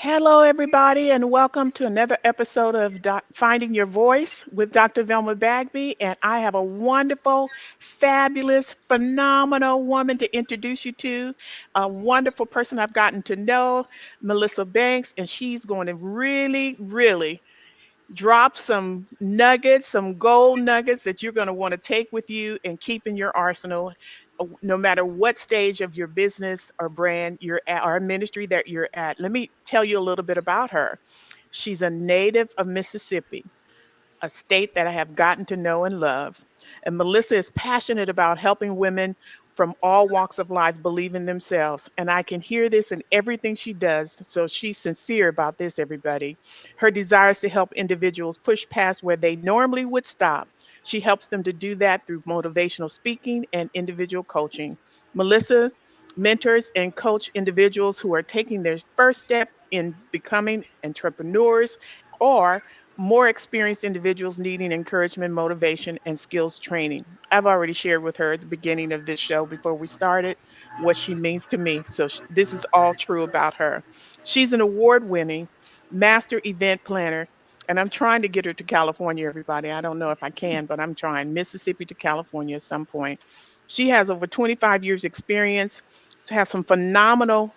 Hello, everybody, and welcome to another episode of Finding Your Voice with Dr. Velma Bagby. And I have a wonderful, fabulous, phenomenal woman to introduce you to, a wonderful person I've gotten to know, Melissa Banks, and she's going to really drop some nuggets, some gold nuggets that you're going to want to take with you and keep in your arsenal, no matter what stage of your business or brand you're at or ministry that you're at. Let me tell you a little bit about her. She's a native of Mississippi, a state that I have gotten to know and love. And Melissa is passionate about helping women from all walks of life believe in themselves. And I can hear this in everything she does. So she's sincere about this, everybody. Her desire is to help individuals push past where they normally would stop. She helps them to do that through motivational speaking and individual coaching. Melissa mentors and coach individuals who are taking their first step in becoming entrepreneurs or more experienced individuals needing encouragement, motivation, and skills training. I've already shared with her at the beginning of this show before we started what she means to me. So this is all true about her. She's an award winning master event planner. And I'm trying to get her to California, everybody. I don't know if I can, but I'm trying Mississippi to California at some point. She has over 25 years experience, has some phenomenal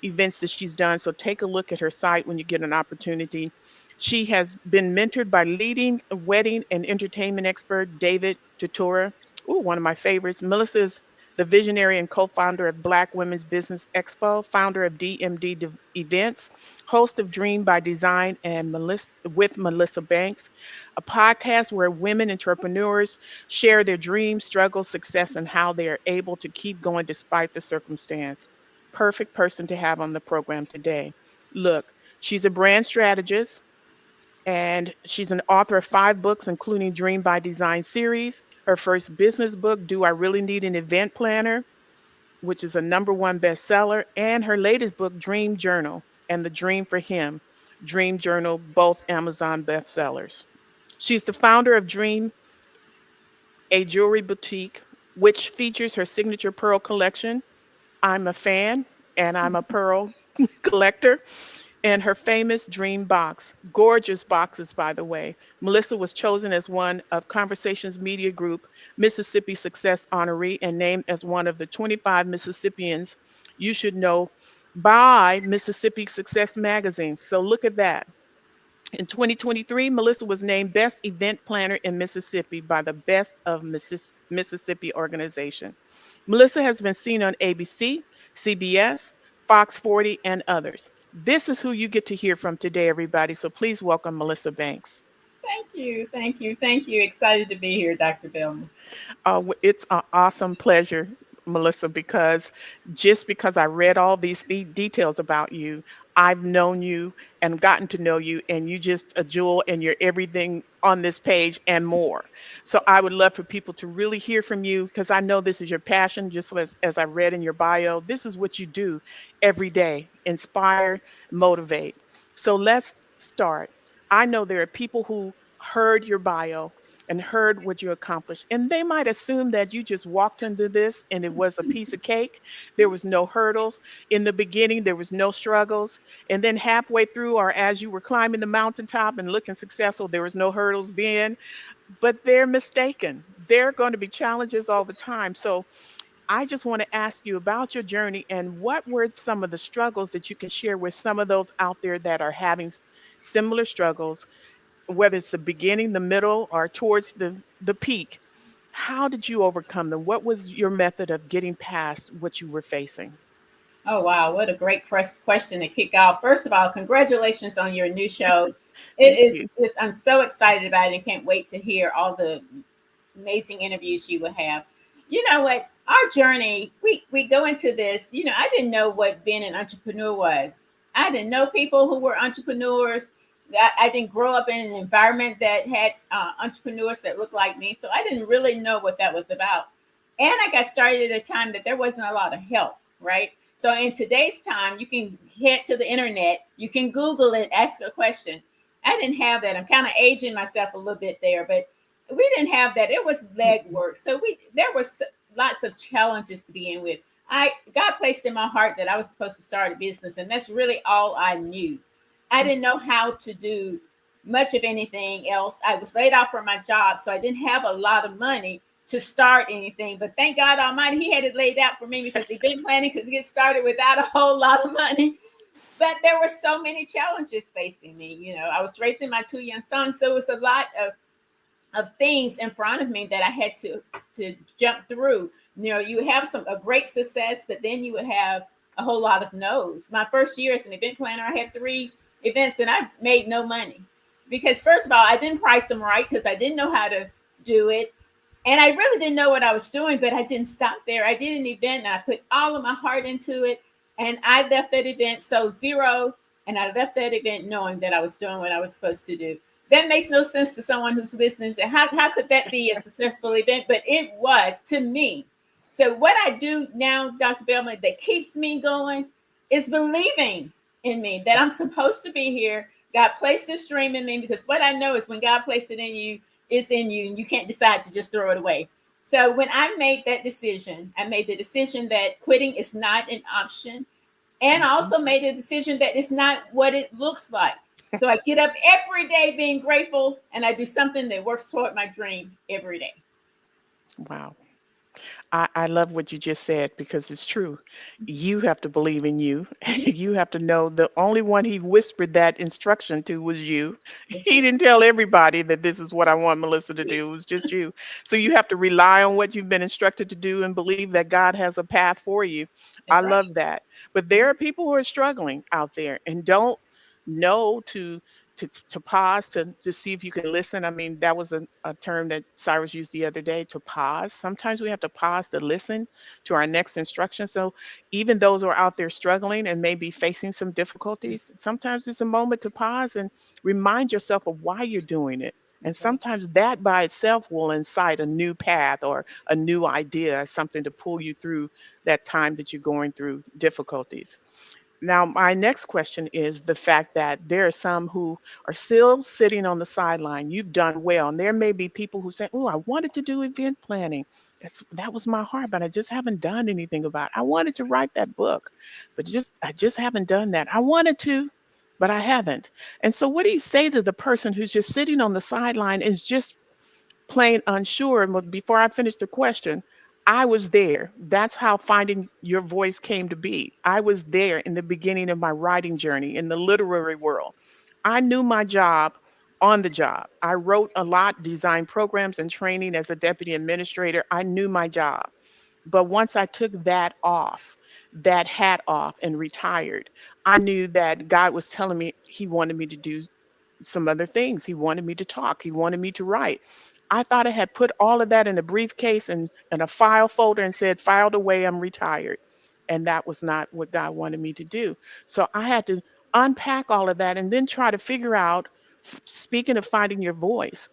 events that she's done. So take a look at her site when you get an opportunity. She has been mentored by leading wedding and entertainment expert David Tutora. Ooh, one of my favorites. Melissa is the visionary and co-founder of Black Women's Business Expo, founder of DMD Events, host of Dream by Design and with Melissa Banks, a podcast where women entrepreneurs share their dreams, struggles, success, and how they are able to keep going despite the circumstance. Perfect person to have on the program today. Look, she's a brand strategist and she's an author of 5 books, including Dream by Design series. Her first business book, Do I Really Need an Event Planner, which is a #1 bestseller, and her latest book, Dream Journal and The Dream for Him, Dream Journal, both Amazon bestsellers. She's the founder of Dream, a jewelry boutique, which features her signature pearl collection. I'm a fan and I'm a pearl collector, and her famous Dream Box. Gorgeous boxes, by the way. Melissa was chosen as one of Conversations Media Group Mississippi Success Honoree and named as one of the 25 Mississippians you should know by Mississippi Success Magazine. So look at that. In 2023, Melissa was named Best Event Planner in Mississippi by the Best of Mississippi organization. Melissa has been seen on ABC, CBS, Fox 40, and others. This is who you get to hear from today, everybody. So please welcome Melissa Banks. Thank you, thank you, thank you. Excited to be here, Dr. Velma. It's an awesome pleasure, Melissa, because just because I read all these details about you, I've known you and gotten to know you, and you just a jewel, and you're everything on this page and more. So I would love for people to really hear from you because I know this is your passion, just as I read in your bio. This is what you do every day: inspire, motivate. So let's start. I know there are people who heard your bio and heard what you accomplished. And they might assume that you just walked into this and it was a piece of cake. There was no hurdles. In the beginning, there was no struggles. And then halfway through, or as you were climbing the mountaintop and looking successful, there was no hurdles then. But they're mistaken. There are going to be challenges all the time. So I just want to ask you about your journey and what were some of the struggles that you can share with some of those out there that are having similar struggles, whether it's the beginning, the middle, or towards the peak. How did you overcome them? What was your method of getting past what you were facing? Oh, wow. What a great question to kick off. First of all, congratulations on your new show. It Thank is you. just, I'm so excited about it and can't wait to hear all the amazing interviews you will have. You know what? Our journey, we go into this, I didn't know what being an entrepreneur was. I didn't know people who were entrepreneurs. I didn't grow up in an environment that had entrepreneurs that looked like me. So I didn't really know what that was about. And I got started at a time that there wasn't a lot of help, right? So in today's time, you can head to the internet, you can Google it, ask a question. I didn't have that. I'm kind of aging myself a little bit there, but we didn't have that. It was leg Mhm. work. So there was lots of challenges to be in with. I God placed in my heart that I was supposed to start a business, and that's really all I knew. I didn't know how to do much of anything else. I was laid off from my job, so I didn't have a lot of money to start anything. But thank God Almighty, He had it laid out for me because event planning could get started without a whole lot of money. But there were so many challenges facing me. You know, I was raising my two young sons, so it was a lot of things in front of me that I had to jump through. You know, you have a great success, but then you would have a whole lot of no's. My first year as an event planner, I had 3 events and I made no money because first of all, I didn't price them right because I didn't know how to do it. And I really didn't know what I was doing, but I didn't stop there. I did an event and I put all of my heart into it. And I left that event so zero. And I left that event knowing that I was doing what I was supposed to do. That makes no sense to someone who's listening. Say, how could that be a successful event? But it was to me. So what I do now, Dr. Bellman, that keeps me going is believing in me that I'm supposed to be here. God placed this dream in me because what I know is when God placed it in you, it's in you, and you can't decide to just throw it away. So when I made that decision, I made the decision that quitting is not an option. And I Mhm. also made a decision that it's not what it looks like. So I get up every day being grateful and I do something that works toward my dream every day. Wow. I love what you just said because it's true. You have to believe in you. Mm-hmm. You have to know the only one he whispered that instruction to was you. That's He it. didn't tell everybody that this is what I want Melissa to do. It was just you. So you have to rely on what you've been instructed to do and believe that God has a path for you. I That's right. love that. But there are people who are struggling out there and don't know to pause to see if you can listen. I mean, that was a term that Cyrus used the other day, to pause. Sometimes we have to pause to listen to our next instruction. So even those who are out there struggling and maybe facing some difficulties, sometimes it's a moment to pause and remind yourself of why you're doing it. And That's right. sometimes that by itself will incite a new path or a new idea, something to pull you through that time that you're going through difficulties. Now, my next question is the fact that there are some who are still sitting on the sideline. You've done well. And there may be people who say, "Oh, I wanted to do event planning. That was my heart, but I just haven't done anything about it. I wanted to write that book, but I just haven't done that. I wanted to, but I haven't." And so what do you say to the person who's just sitting on the sideline and is just plain unsure? And before I finish the question, I was there. That's how finding your voice came to be. I was there in the beginning of my writing journey in the literary world. I knew my job on the job. I wrote a lot, designed programs and training as a deputy administrator. I knew my job. But once I took that off, that hat off and retired, I knew that God was telling me He wanted me to do some other things. He wanted me to talk. He wanted me to write. I thought I had put all of that in a briefcase and a file folder and said, filed away, I'm retired. And that was not what God wanted me to do. So I had to unpack all of that and then try to figure out, speaking of finding your voice,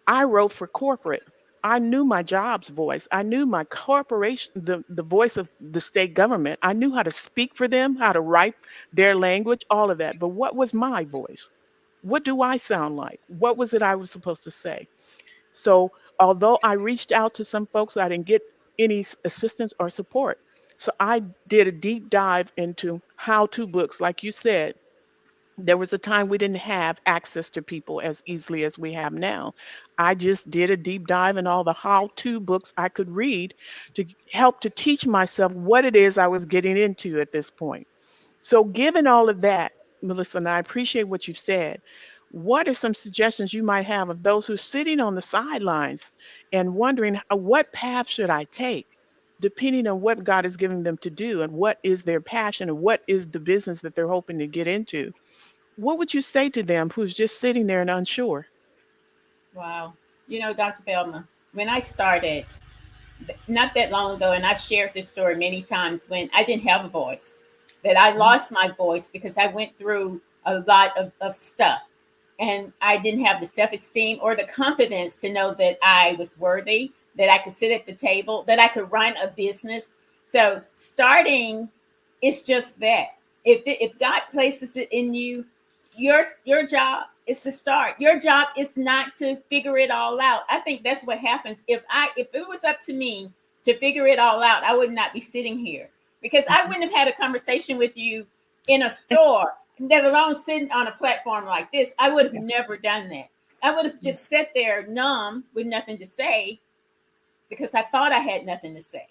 I wrote for corporate. I knew my job's voice. I knew my corporation, the voice of the state government. I knew how to speak for them, how to write their language, all of that. But what was my voice? What do I sound like? What was it I was supposed to say? So, although I reached out to some folks, I didn't get any assistance or support. So, I did a deep dive into how to books. Like you said, there was a time we didn't have access to people as easily as we have now. I just did a deep dive in all the how to books I could read to help to teach myself what it is I was getting into at this point. So, given all of that, Melissa, and I appreciate what you said, what are some suggestions you might have of those who are sitting on the sidelines and wondering, what path should I take, depending on what God is giving them to do and what is their passion and what is the business that they're hoping to get into? What would you say to them who's just sitting there and unsure? Wow. You know, Dr. Velma, when I started, not that long ago, and I've shared this story many times when I didn't have a voice, that I Mhm. lost my voice because I went through a lot of stuff. And I didn't have the self esteem or the confidence to know that I was worthy, that I could sit at the table, that I could run a business. So starting is just that. If God places it in you, your job is to start. Your job is not to figure it all out. I think that's what happens. If it was up to me to figure it all out, I would not be sitting here. because I Mhm. wouldn't have had a conversation with you in a store, let alone sitting on a platform like this. I would have Yes. never done that. I would have Yeah. just sat there numb with nothing to say because I thought I had nothing to say.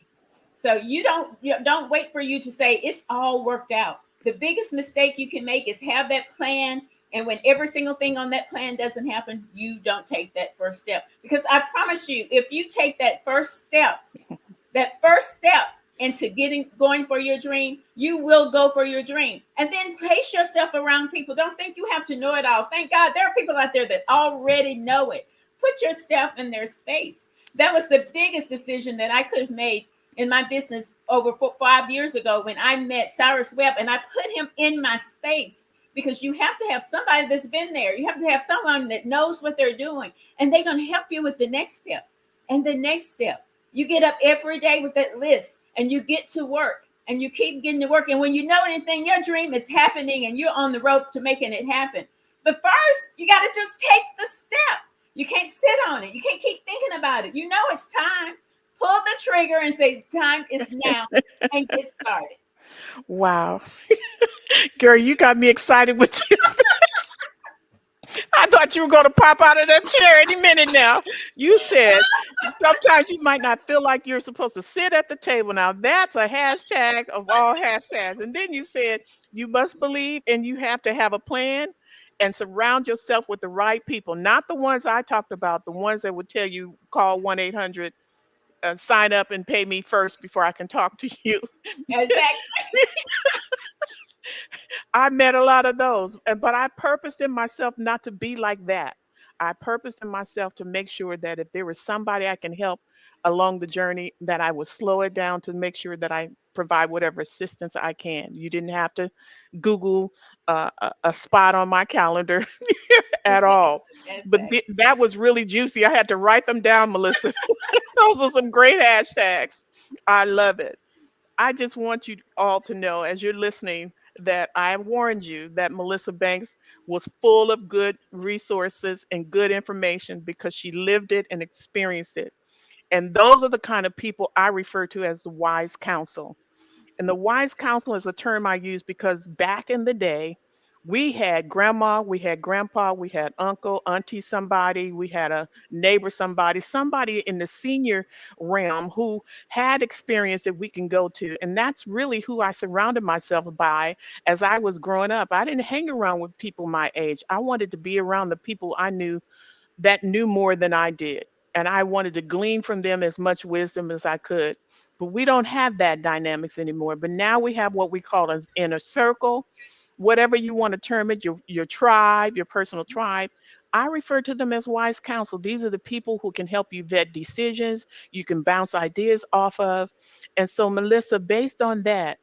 So you don't wait for you to say it's all worked out. The biggest mistake you can make is have that plan, and when every single thing on that plan doesn't happen, you don't take that first step. Because I promise you, if you take that first step into getting going for your dream, you will go for your dream. And then place yourself around people. Don't think you have to know it all. Thank God there are people out there that already know it. Put yourself in their space. That was the biggest decision that I could have made in my business over 5 years ago when I met Cyrus Webb and I put him in my space, because you have to have somebody that's been there. You have to have someone that knows what they're doing, and they're going to help you with the next step and the next step. You get up every day with that list and you get to work and you keep getting to work. And when you know anything, your dream is happening and you're on the road to making it happen. But first, you got to just take the step. You can't sit on it. You can't keep thinking about it. You know it's time. Pull the trigger and say, time is now, and get started. Wow. Girl, you got me excited with you. I thought you were going to pop out of that chair any minute now. You said sometimes you might not feel like you're supposed to sit at the table. Now, that's a hashtag of all hashtags. And then you said you must believe and you have to have a plan and surround yourself with the right people, not the ones I talked about, the ones that would tell you call 1-800, sign up and pay me first before I can talk to you. Exactly. I met a lot of those, but I purposed in myself not to be like that. I purposed in myself to make sure that if there was somebody I can help along the journey, that I would slow it down to make sure that I provide whatever assistance I can. You didn't have to Google a spot on my calendar at all. But Exactly. that was really juicy. I had to write them down, Melissa. Those are some great hashtags. I love it. I just want you all to know as you're listening that I warned you that Melissa Banks was full of good resources and good information because she lived it and experienced it. And those are the kind of people I refer to as the wise counsel. And the wise counsel is a term I use because back in the day, we had grandma, we had grandpa, we had uncle, auntie, somebody, we had a neighbor, somebody in the senior realm who had experience that we can go to. And that's really who I surrounded myself by as I was growing up. I didn't hang around with people my age. I wanted to be around the people I knew that knew more than I did. And I wanted to glean from them as much wisdom as I could. But we don't have that dynamics anymore. But now we have what we call an inner circle, whatever you want to term it, your tribe, your personal tribe. I refer to them as wise counsel. These are the people who can help you vet decisions, you can bounce ideas off of. And so, Melissa, based on that,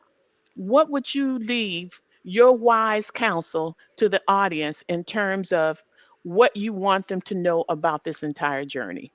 what would you leave your wise counsel to the audience in terms of what you want them to know about this entire journey?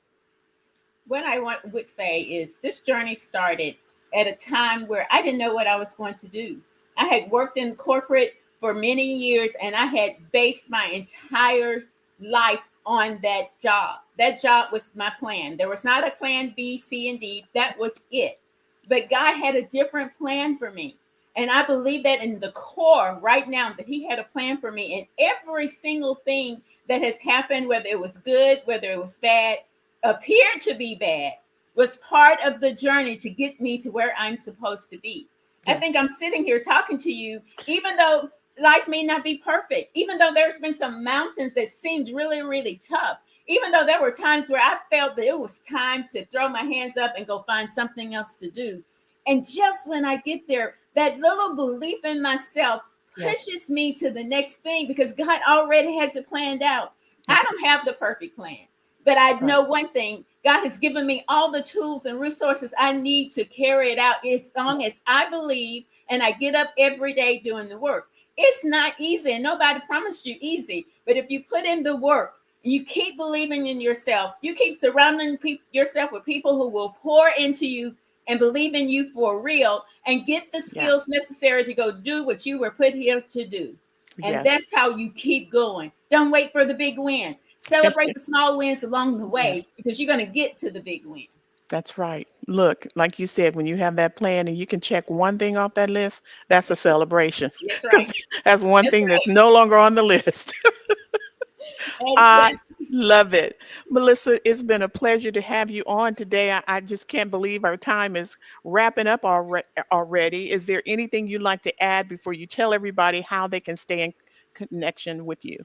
What would say is this journey started at a time where I didn't know what I was going to do. I had worked in corporate for many years and I had based my entire life on that job. That job was my plan. There was not a plan B, C, and D. That was it. But God had a different plan for me. And I believe that in the core right now that He had a plan for me. And every single thing that has happened, whether it was good, whether it was bad, appeared to be bad, was part of the journey to get me to where I'm supposed to be. I Yeah, think I'm sitting here talking to you, even though life may not be perfect, even though there's been some mountains that seemed really, really tough, even though there were times where I felt that it was time to throw my hands up and go find something else to do. And just when I get there, that little belief in myself yes, pushes me to the next thing because God already has it planned out. I okay, don't have the perfect plan. But I right, know one thing, God has given me all the tools and resources I need to carry it out as long as I believe and I get up every day doing the work. It's not easy, and nobody promised you easy. But if you put in the work, you keep believing in yourself, you keep surrounding yourself with people who will pour into you and believe in you for real and get the yeah, skills necessary to go do what you were put here to do. And yes, that's how you keep going. Don't wait for the big win. Celebrate the small wins along the yes. way because you're going to get to the big win. That's right. Look, like you said, when you have that plan and you can check one thing off that list, that's a celebration That's because right. that's one That's thing that's right. no longer on the list. I Exactly. love it. Melissa, it's been a pleasure to have you on today. I just can't believe our time is wrapping up already. Is there anything you'd like to add before you tell everybody how they can stay in connection with you?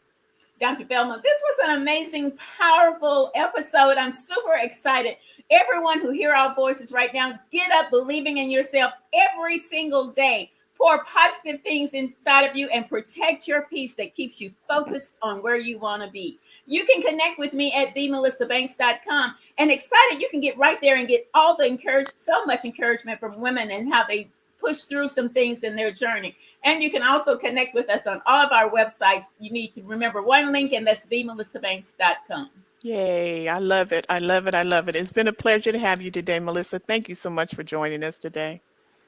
Dr. Velma, this was an amazing, powerful episode. I'm super excited. Everyone who hear our voices right now, get up believing in yourself every single day. Pour positive things inside of you and protect your peace that keeps you focused on where you want to be. You can connect with me at themelissabanks.com, and excited you can get right there and get all the so much encouragement from women and how they push through some things in their journey. And you can also connect with us on all of our websites. You need to remember one link, and that's themelissabanks.com. Yay. I love it. I love it. I love it. It's been a pleasure to have you today, Melissa. Thank you so much for joining us today.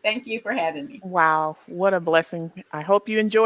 Thank you for having me. Wow. What a blessing. I hope you enjoyed